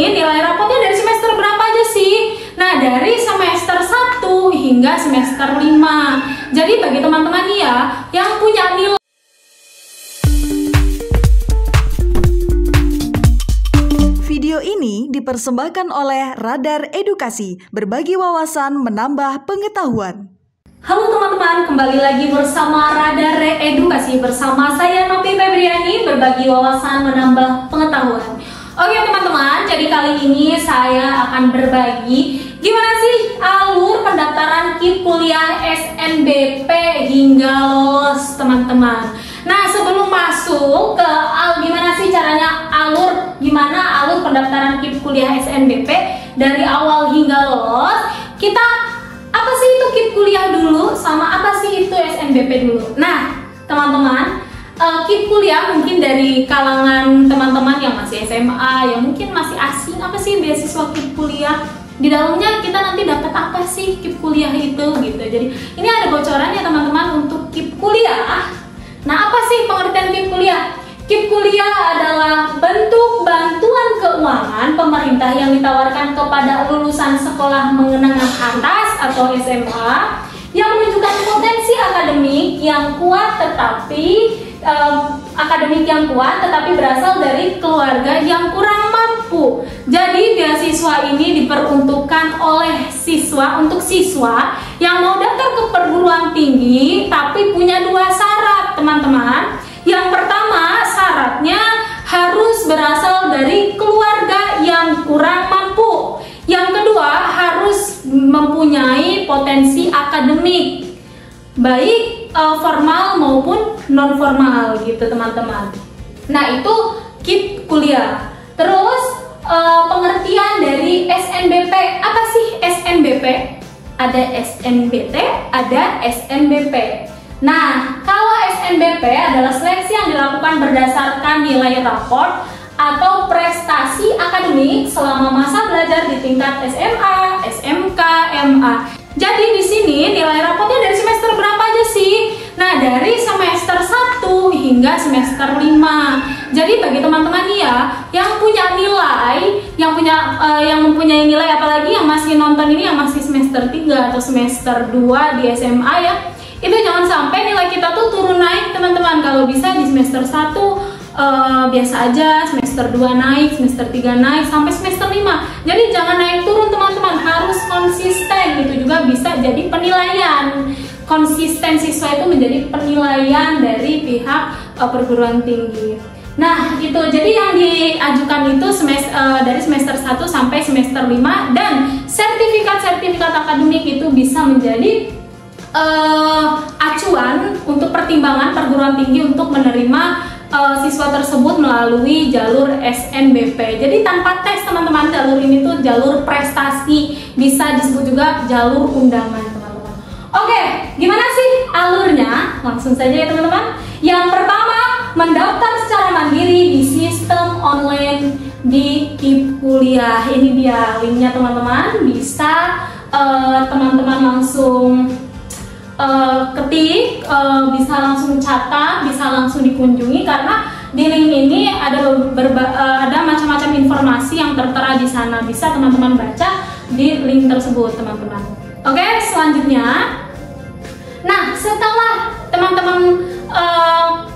sini nilai rapotnya dari semester berapa aja sih? Nah, dari semester 1 hingga semester 5. Jadi bagi teman-teman ya yang punya nilai Video ini dipersembahkan oleh Radar Edukasi, berbagi wawasan menambah pengetahuan. Halo teman-teman, kembali lagi bersama Radar Edukasi bersama saya Novi Febriani, berbagi wawasan menambah pengetahuan. Oke teman-teman, jadi kali ini saya akan berbagi gimana sih alur pendaftaran KIP kuliah SNBP hingga lolos teman-teman. Nah, sebelum masuk ke gimana sih caranya gimana alur pendaftaran KIP kuliah SNBP dari awal hingga lolos, kita apa sih itu KIP kuliah dulu sama apa sih itu SNBP dulu. Nah, teman-teman, KIP kuliah mungkin dari kalangan teman-teman yang masih SMA, yang mungkin masih asing, apa sih beasiswa KIP kuliah? Di dalamnya kita nanti dapat apa sih KIP kuliah itu gitu. Jadi ini ada bocorannya teman-teman untuk KIP kuliah. Nah, apa sih pengertian KIP kuliah? KIP kuliah adalah bentuk bantuan keuangan pemerintah yang ditawarkan kepada lulusan sekolah menengah atas atau SMA yang menunjukkan potensi akademik yang kuat tetapi berasal dari keluarga yang kurang mampu. Jadi beasiswa ini diperuntukkan oleh untuk siswa yang mau daftar ke perguruan tinggi tapi punya dua syarat teman-teman. Yang pertama, syaratnya harus berasal dari keluarga yang kurang mampu. Yang kedua, harus mempunyai potensi akademik baik formal maupun non formal gitu teman-teman. Nah, itu KIP kuliah. Terus pengertian dari SNBP, apa sih SNBP? Ada SNBT, ada SNBP. Nah, kalau SNBP adalah seleksi yang dilakukan berdasarkan nilai raport atau prestasi akademik selama masa belajar di tingkat SMA, SMK, MA. Jadi di sini nilai rapotnya dari semester berapa aja sih? Nah, dari semester 1 hingga semester 5. Jadi bagi teman-teman ya yang punya nilai, yang mempunyai nilai, apalagi yang masih nonton ini yang masih semester 3 atau semester 2 di SMA ya, itu jangan sampai nilai kita tuh turun naik teman-teman. Kalau bisa di semester 1 biasa aja, semester 2 naik, semester 3 naik, sampai semester 5. Jadi jangan naik turun teman-teman, harus konsisten. Itu juga bisa jadi penilaian. Konsisten siswa itu menjadi penilaian dari pihak perguruan tinggi. Nah, itu jadi yang diajukan itu dari semester 1 sampai semester 5, dan sertifikat-sertifikat akademik itu bisa menjadi acuan untuk pertimbangan perguruan tinggi untuk menerima siswa tersebut melalui jalur SNBP. Jadi tanpa tes teman-teman, jalur ini tuh jalur prestasi, bisa disebut juga jalur undangan teman-teman. Oke, gimana sih alurnya? Langsung saja ya teman-teman. Yang pertama, mendaftar secara mandiri di sistem online di KIP kuliah. Ini dia linknya teman-teman, bisa teman-teman langsung ketik, bisa langsung catat, bisa langsung dikunjungi, karena di link ini ada macam-macam informasi yang tertera di sana. Bisa teman-teman baca di link tersebut teman-teman. Oke, selanjutnya, nah setelah teman-teman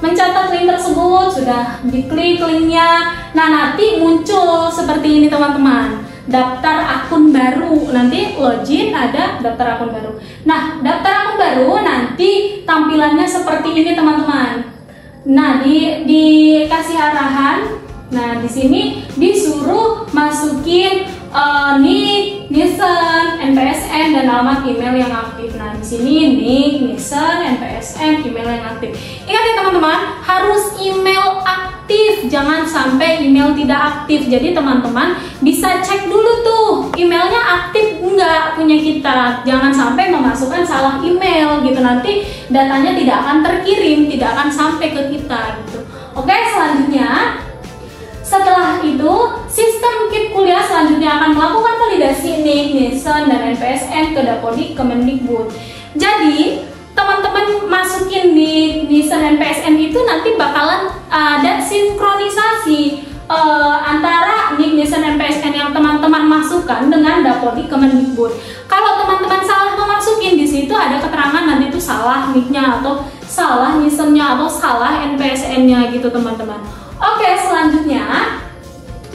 mencatat link tersebut, sudah diklik linknya, nah nanti muncul seperti ini teman-teman, daftar akun baru. Nanti login, ada daftar akun baru. Nah, daftar akun baru nanti tampilannya seperti ini teman-teman. Nah, dikasih arahan. Nah, di sini disuruh masukin NIK, NISN, NPSN, dan alamat email yang aktif. Nah, di sini NIK, NISN, NPSN, email yang aktif. Ingat ya teman-teman, harus email aktif, jangan sampai email tidak aktif. Jadi teman-teman bisa cek dulu tuh emailnya aktif enggak punya kita. Jangan sampai memasukkan salah email gitu, nanti datanya tidak akan terkirim, tidak akan sampai ke kita gitu. Oke, selanjutnya, setelah itu, sistem KIP kuliah selanjutnya akan melakukan validasi NIK, NISN, dan NPSN ke Dapodik Kemendikbud. Jadi, teman-teman masukin NIK, NISN, NPSN itu nanti bakalan ada sinkronisasi antara NIK, NISN, NPSN yang dimasukkan dengan Dapodik Kemendikbud. Kalau teman-teman salah memasukin, di situ ada keterangan nanti itu salah NIK-nya atau salah NISM-nya atau salah NPSN-nya gitu teman-teman. Oke, selanjutnya,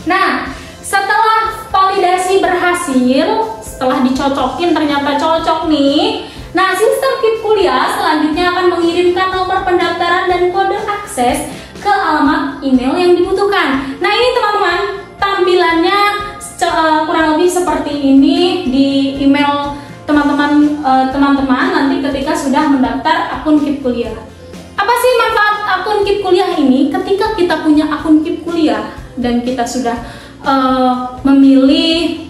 nah setelah validasi berhasil, setelah dicocokin ternyata cocok nih. Nah, sistem KIP kuliah selanjutnya akan mengirimkan nomor pendaftaran dan kode akses ke alamat email yang dibutuhkan. Nah, ini teman-teman, tampilannya kurang lebih seperti ini di email teman-teman nanti ketika sudah mendaftar akun KIP kuliah. Apa sih manfaat akun KIP kuliah ini? Ketika kita punya akun KIP kuliah dan kita sudah memilih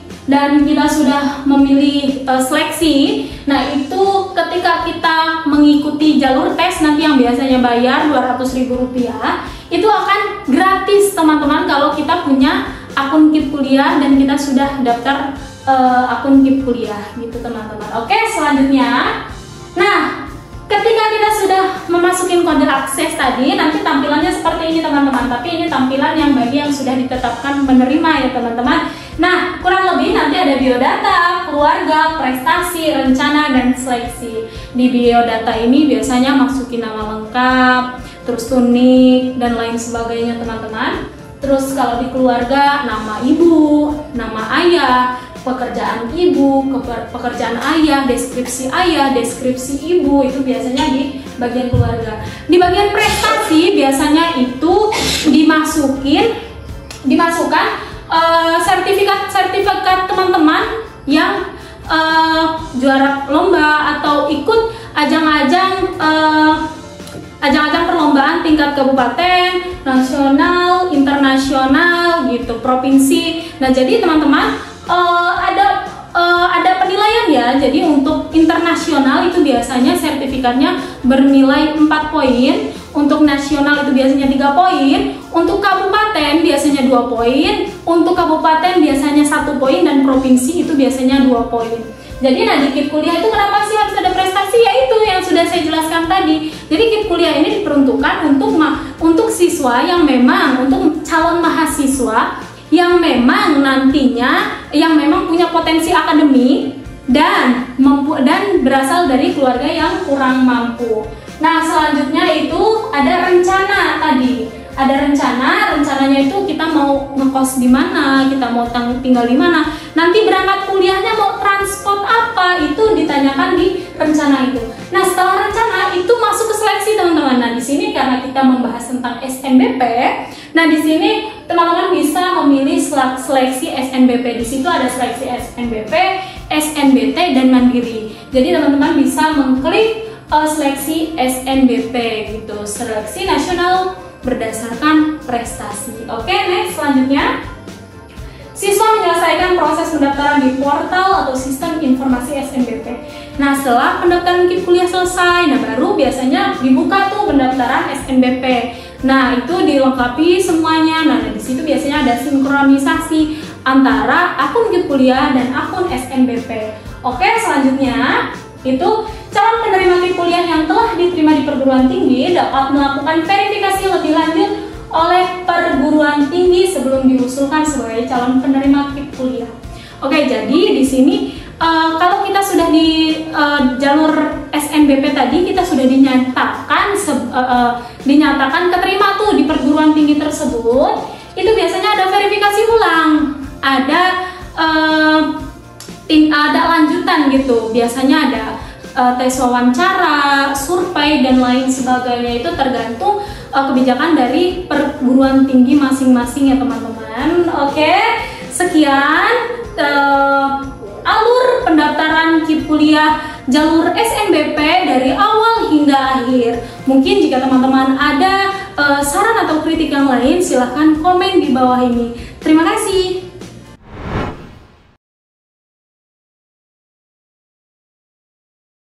seleksi, nah itu ketika kita mengikuti jalur tes nanti yang biasanya bayar Rp200.000, itu akan gratis teman-teman kalau kita punya akun KIP kuliah dan kita sudah daftar akun KIP kuliah gitu teman-teman. Oke, selanjutnya, nah ketika kita sudah memasukin kode akses tadi, nanti tampilannya seperti ini teman-teman. Tapi ini tampilan yang bagi yang sudah ditetapkan menerima ya teman-teman. Nah, kurang lebih nanti ada biodata, keluarga, prestasi, rencana, dan seleksi. Di biodata ini biasanya masukin nama lengkap, terus NIK, dan lain sebagainya teman-teman. Terus kalau di keluarga, nama ibu, nama ayah, pekerjaan ibu, pekerjaan ayah, deskripsi ibu, itu biasanya di bagian keluarga. Di bagian prestasi biasanya itu dimasukkan sertifikat teman-teman yang juara lomba atau ikut ajang-ajang perlombaan tingkat kabupaten, nasional, internasional gitu, provinsi. Nah, jadi teman-teman ada penilaian ya. Jadi untuk internasional itu biasanya sertifikatnya bernilai 4 poin, untuk nasional itu biasanya 3 poin, untuk kabupaten biasanya 2 poin, untuk kabupaten biasanya 1 poin, dan provinsi itu biasanya 2 poin. Jadi nah di KIP kuliah itu kenapa sih harus ada prestasi? Ya itu yang sudah saya jelaskan tadi. Jadi KIP kuliah ini diperuntukkan untuk siswa yang memang, untuk calon mahasiswa yang memang nantinya punya potensi akademik dan berasal dari keluarga yang kurang mampu. Nah, selanjutnya itu ada rencana tadi. Ada rencananya itu kita mau ngekos di mana, kita mau tinggal di mana, nanti berangkat kuliahnya mau transport apa, itu ditanyakan di rencana itu. Nah, setelah rencana itu masuk ke seleksi teman-teman. Nah, di sini karena kita membahas tentang SNBP, nah di sini teman-teman bisa memilih seleksi SNBP. Di situ ada seleksi SNBP, SNBT, dan Mandiri. Jadi teman-teman bisa mengklik seleksi SNBP gitu, seleksi nasional berdasarkan prestasi. Oke, next, selanjutnya, siswa menyelesaikan proses pendaftaran di portal atau sistem informasi SNBP. Nah, setelah pendaftaran KIP kuliah selesai, nah baru biasanya dibuka tuh pendaftaran SNBP. Nah, itu dilengkapi semuanya. Nah, di situ biasanya ada sinkronisasi antara akun KIP kuliah dan akun SNBP. Oke, selanjutnya itu calon penerima KIP kuliah yang telah diterima di perguruan tinggi dapat melakukan verifikasi lebih lanjut oleh perguruan tinggi sebelum diusulkan sebagai calon penerima KIP kuliah. Oke, jadi di sini kalau kita sudah di jalur SNBP tadi, kita sudah dinyatakan keterima tuh di perguruan tinggi tersebut, itu biasanya ada verifikasi ulang, ada lanjutan gitu. Biasanya ada tes wawancara, survei, dan lain sebagainya. Itu tergantung kebijakan dari perguruan tinggi masing-masing ya teman-teman. Oke, sekian alur pendaftaran KIP kuliah jalur SNBP dari awal hingga akhir. Mungkin jika teman-teman ada saran atau kritik yang lain, silahkan komen di bawah ini. Terima kasih.